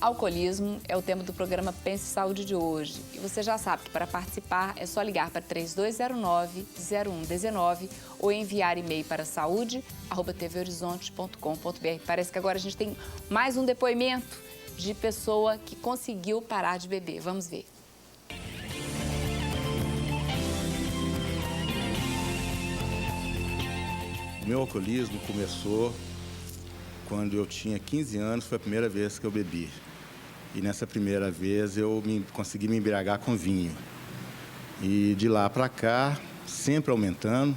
Alcoolismo é o tema do programa Pense Saúde de hoje. E você já sabe que para participar é só ligar para 3209-0119 ou enviar e-mail para saúde@tvhorizonte.com.br. Parece que agora a gente tem mais um depoimento de pessoa que conseguiu parar de beber. Vamos ver. O meu alcoolismo começou quando eu tinha 15 anos, foi a primeira vez que eu bebi. E nessa primeira vez eu consegui me embriagar com vinho. E de lá para cá, sempre aumentando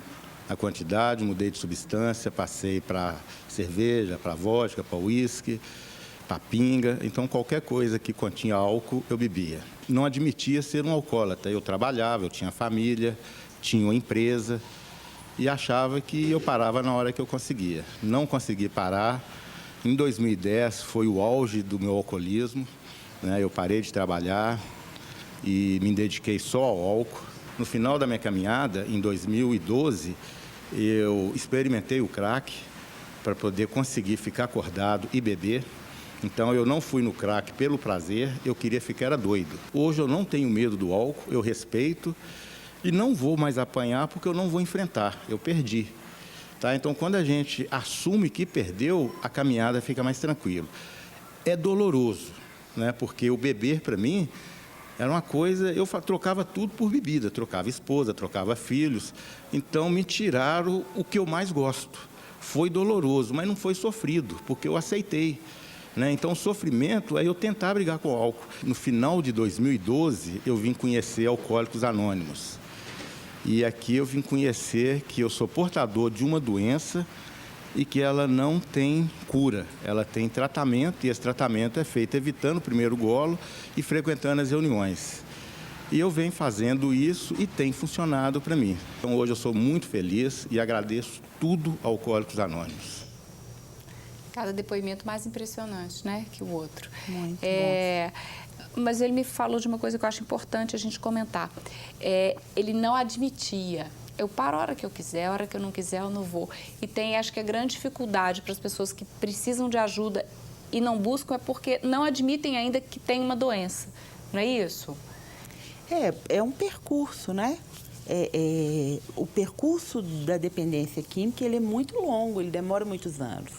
a quantidade, mudei de substância, passei para cerveja, para vodka, para uísque, para pinga. Então, qualquer coisa que continha álcool, eu bebia. Não admitia ser um alcoólatra. Eu trabalhava, eu tinha família, tinha uma empresa e achava que eu parava na hora que eu conseguia. Não consegui parar. Em 2010 foi o auge do meu alcoolismo, né? Eu parei de trabalhar e me dediquei só ao álcool. No final da minha caminhada, em 2012, eu experimentei o crack para poder conseguir ficar acordado e beber. Então, eu não fui no crack pelo prazer, eu queria ficar doido. Hoje eu não tenho medo do álcool, eu respeito e não vou mais apanhar porque eu não vou enfrentar, eu perdi. Tá? Então, quando a gente assume que perdeu, a caminhada fica mais tranquila. É doloroso, né? Porque o beber, para mim, era uma coisa... Eu trocava tudo por bebida, trocava esposa, trocava filhos. Então, me tiraram o que eu mais gosto. Foi doloroso, mas não foi sofrido, porque eu aceitei. Né? Então, o sofrimento é eu tentar brigar com o álcool. No final de 2012, eu vim conhecer Alcoólicos Anônimos. E aqui eu vim conhecer que eu sou portador de uma doença e que ela não tem cura, ela tem tratamento, e esse tratamento é feito evitando o primeiro golo e frequentando as reuniões. E eu venho fazendo isso e tem funcionado para mim. Então hoje eu sou muito feliz e agradeço tudo ao Alcoólicos Anônimos. Cada depoimento mais impressionante, né, que o outro. Muito bom. Mas ele me falou de uma coisa que eu acho importante a gente comentar. Ele não admitia. Eu paro a hora que eu quiser, a hora que eu não quiser, eu não vou. E tem, acho que a grande dificuldade para as pessoas que precisam de ajuda e não buscam é porque não admitem ainda que tem uma doença. Não é isso? É um percurso, né? O percurso da dependência química, ele é muito longo, ele demora muitos anos.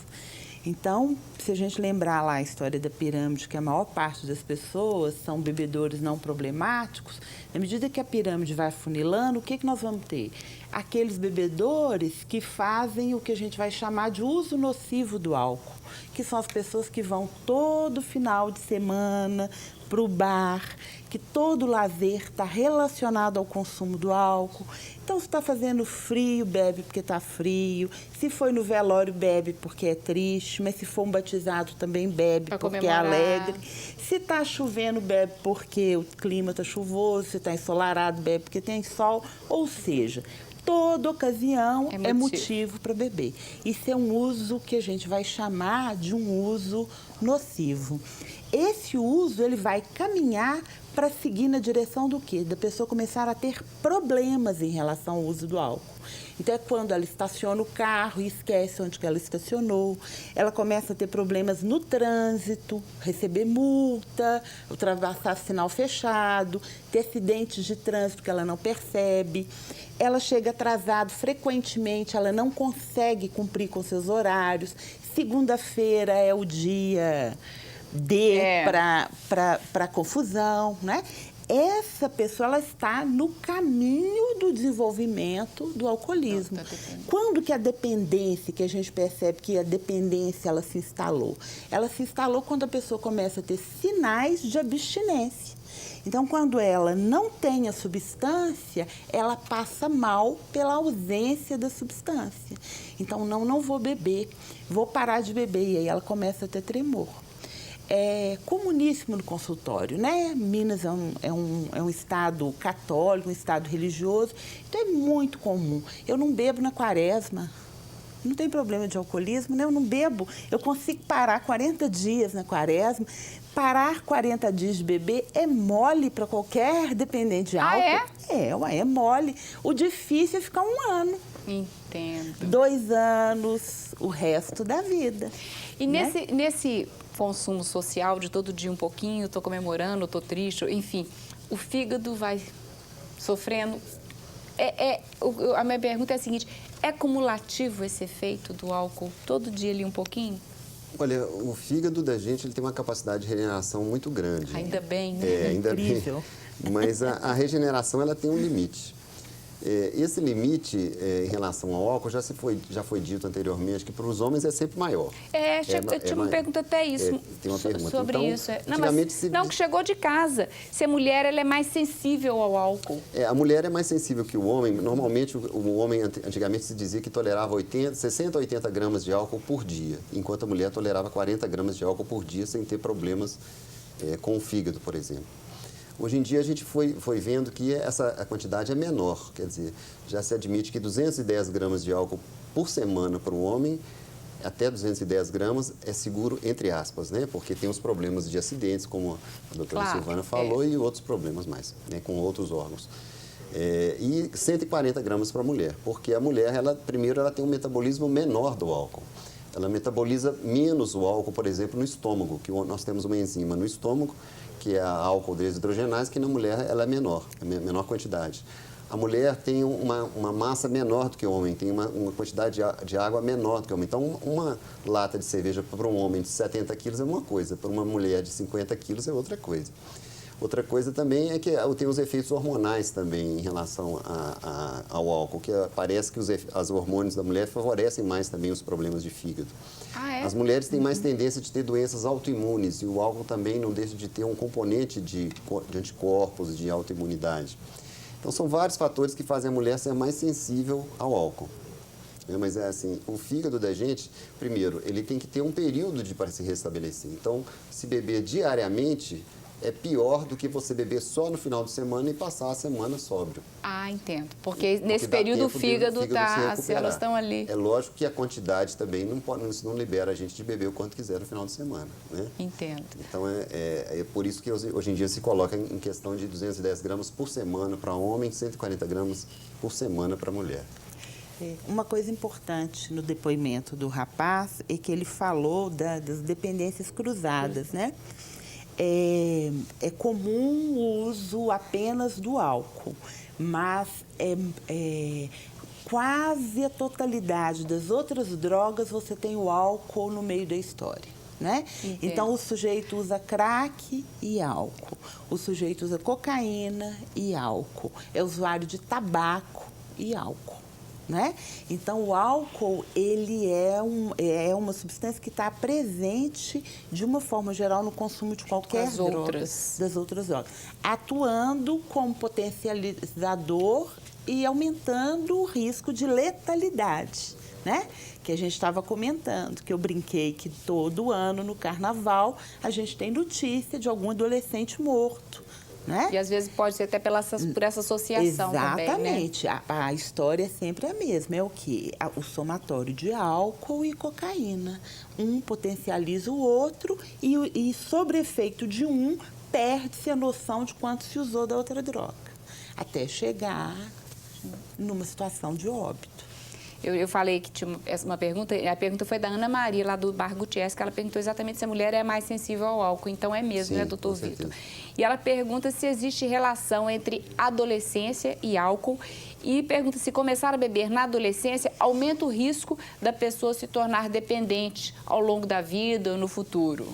Então, se a gente lembrar lá a história da pirâmide, que a maior parte das pessoas são bebedores não problemáticos, na medida que a pirâmide vai afunilando, o que nós vamos ter? Aqueles bebedores que fazem o que a gente vai chamar de uso nocivo do álcool, que são as pessoas que vão todo final de semana para o bar, que todo lazer está relacionado ao consumo do álcool. Então, se está fazendo frio, bebe porque está frio. Se foi no velório, bebe porque é triste. Mas se for um batizado, também bebe pra porque comemorar. é alegre. Se está chovendo, bebe porque o clima está chuvoso. Se está ensolarado, bebe porque tem sol. Ou seja, toda ocasião é motivo para beber. Isso é um uso que a gente vai chamar de um uso nocivo. Esse uso, ele vai caminhar para seguir na direção do quê? Da pessoa começar a ter problemas em relação ao uso do álcool. Então, é quando ela estaciona o carro e esquece onde que ela estacionou. Ela começa a ter problemas no trânsito, receber multa, ultrapassar sinal fechado, ter acidentes de trânsito que ela não percebe. Ela chega atrasada frequentemente, ela não consegue cumprir com seus horários. Segunda-feira é o dia para confusão, né? Essa pessoa, ela está no caminho do desenvolvimento do alcoolismo. Quando que a dependência, que a gente percebe que a dependência, ela se instalou? Ela se instalou quando a pessoa começa a ter sinais de abstinência. Então, quando ela não tem a substância, ela passa mal pela ausência da substância. Então, não vou beber, vou parar de beber. E aí ela começa a ter tremor. É comuníssimo no consultório, né? Minas é um estado católico, um estado religioso, então é muito comum. Eu não bebo na quaresma. não tem problema de alcoolismo, né? Eu não bebo, eu consigo parar 40 dias na quaresma. Parar 40 dias de beber é mole para qualquer dependente de álcool. É mole. O difícil é ficar 1 ano. Entendo. 2 anos, o resto da vida. E né? nesse consumo social de todo dia um pouquinho, estou comemorando, estou triste, enfim, o fígado vai sofrendo. A minha pergunta é a seguinte, é cumulativo esse efeito do álcool todo dia ali um pouquinho? Olha, o fígado da gente ele tem uma capacidade de regeneração muito grande. Ainda bem, né? Ainda Incrível. bem. Mas a regeneração ela tem um limite. Esse limite em relação ao álcool já foi dito anteriormente que para os homens é sempre maior. Eu tinha uma pergunta até isso. Tem uma pergunta. Sobre então, isso. Que chegou de casa. Se a mulher ela é mais sensível ao álcool. A mulher é mais sensível que o homem. Normalmente o homem antigamente se dizia que tolerava 60 a 80 gramas de álcool por dia, enquanto a mulher tolerava 40 gramas de álcool por dia sem ter problemas com o fígado, por exemplo. Hoje em dia a gente foi vendo que a quantidade é menor, quer dizer, já se admite que 210 gramas de álcool por semana para o homem, até 210 gramas é seguro, entre aspas, né? Porque tem os problemas de acidentes, como a doutora Silvana falou, e outros problemas mais, né? Com outros órgãos. E 140 gramas para a mulher, porque a mulher, primeiro, ela tem um metabolismo menor do álcool. Ela metaboliza menos o álcool, por exemplo, no estômago, que nós temos uma enzima no estômago, que é a álcool desidrogenase, que na mulher ela é menor quantidade. A mulher tem uma massa menor do que o homem, tem uma quantidade de água menor do que o homem. Então, uma lata de cerveja para um homem de 70 quilos é uma coisa, para uma mulher de 50 quilos é outra coisa. Outra coisa também é que tem os efeitos hormonais também em relação ao álcool, que parece que os hormônios da mulher favorecem mais também os problemas de fígado. As mulheres têm mais tendência de ter doenças autoimunes e o álcool também não deixa de ter um componente de anticorpos, de autoimunidade. Então, são vários fatores que fazem a mulher ser mais sensível ao álcool. Mas é assim, o fígado da gente, primeiro, ele tem que ter um período para se restabelecer. Então, se beber diariamente é pior do que você beber só no final de semana e passar a semana sóbrio. Entendo. Porque nesse período o fígado as células estão ali. É lógico que a quantidade também não libera a gente de beber o quanto quiser no final de semana, né? Entendo. Então, é por isso que hoje em dia se coloca em questão de 210 gramas por semana para homem, 140 gramas por semana para mulher. Uma coisa importante no depoimento do rapaz é que ele falou das dependências cruzadas, né? É comum o uso apenas do álcool, mas quase a totalidade das outras drogas você tem o álcool no meio da história, né? Então, o sujeito usa crack e álcool, o sujeito usa cocaína e álcool, é usuário de tabaco e álcool. Né? Então, o álcool ele é uma substância que está presente, de uma forma geral, no consumo de qualquer droga, das outras drogas, atuando como potencializador e aumentando o risco de letalidade, né? Que a gente estava comentando, que eu brinquei que todo ano, no Carnaval, a gente tem notícia de algum adolescente morto. Né? E às vezes pode ser até por essa associação também, né? Exatamente. A história é sempre a mesma. É o quê? O somatório de álcool e cocaína. Um potencializa o outro e sobre efeito de um, perde-se a noção de quanto se usou da outra droga. Até chegar numa situação de óbito. Eu falei que tinha uma pergunta, a pergunta foi da Ana Maria, lá do Bar Gutierrez, que ela perguntou exatamente se a mulher é mais sensível ao álcool. Então, é mesmo, né, doutor Vitor? E ela pergunta se existe relação entre adolescência e álcool e pergunta se começar a beber na adolescência aumenta o risco da pessoa se tornar dependente ao longo da vida ou no futuro.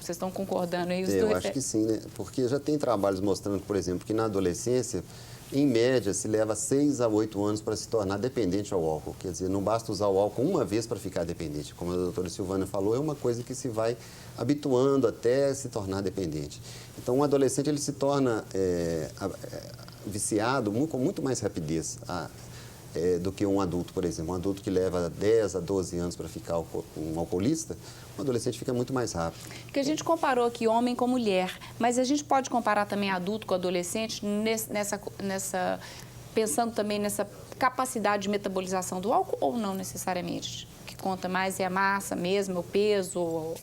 Vocês estão concordando aí? Eu acho que sim, né? Porque já tem trabalhos mostrando, por exemplo, que na adolescência, em média, se leva 6 a 8 anos para se tornar dependente ao álcool. Quer dizer, não basta usar o álcool uma vez para ficar dependente. Como a doutora Silvana falou, é uma coisa que se vai habituando até se tornar dependente. Então, um adolescente ele se torna viciado com muito mais rapidez do que um adulto, por exemplo. Um adulto que leva 10 a 12 anos para ficar um alcoolista, um adolescente fica muito mais rápido. Porque a gente comparou aqui homem com mulher, mas a gente pode comparar também adulto com adolescente pensando também nessa capacidade de metabolização do álcool ou não necessariamente? O que conta mais é a massa mesmo, o peso?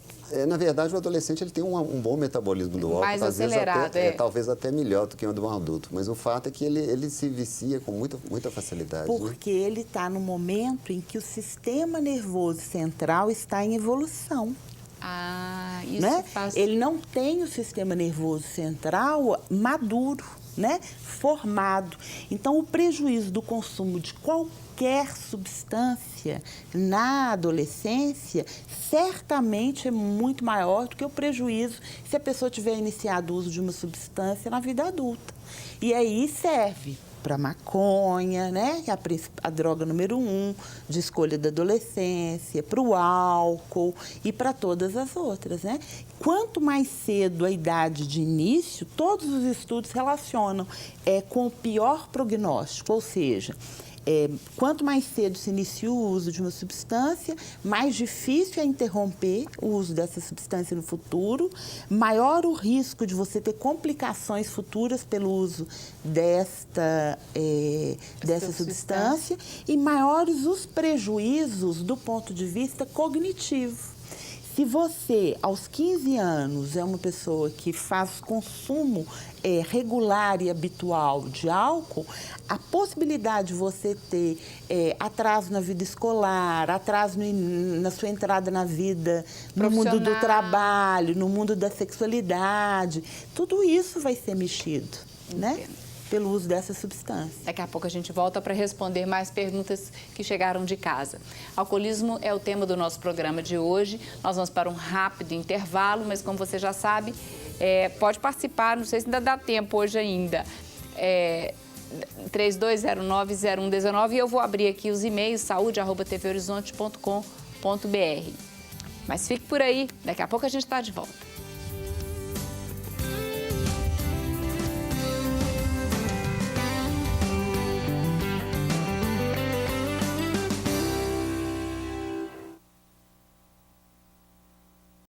Na verdade, o adolescente ele tem um bom metabolismo do álcool. Mais às acelerado, vezes talvez até melhor do que o do adulto. Mas o fato é que ele se vicia com muita facilidade. Porque ele está no momento em que o sistema nervoso central está em evolução. Ah, isso né? faz... Ele não tem o sistema nervoso central maduro, né? Formado. Então, o prejuízo do consumo de qualquer substância na adolescência certamente é muito maior do que o prejuízo se a pessoa tiver iniciado o uso de uma substância na vida adulta. E aí serve para maconha, né? Que é a droga número 1 de escolha da adolescência, para o álcool e para todas as outras, né? Quanto mais cedo a idade de início, todos os estudos relacionam com o pior prognóstico, ou seja, quanto mais cedo se inicia o uso de uma substância, mais difícil é interromper o uso dessa substância no futuro, maior o risco de você ter complicações futuras pelo uso dessa substância e maiores os prejuízos do ponto de vista cognitivo. Se você, aos 15 anos, é uma pessoa que faz consumo regular e habitual de álcool, a possibilidade de você ter atraso na vida escolar, atraso na sua entrada na vida, no mundo do trabalho, no mundo da sexualidade, tudo isso vai ser mexido, né? Pelo uso dessa substância. Daqui a pouco a gente volta para responder mais perguntas que chegaram de casa. Alcoolismo é o tema do nosso programa de hoje. Nós vamos para um rápido intervalo, mas como você já sabe, pode participar, não sei se ainda dá tempo hoje ainda. 3209-0119 e eu vou abrir aqui os e-mails saúde@tvhorizonte.com.br. Mas fique por aí, daqui a pouco a gente está de volta.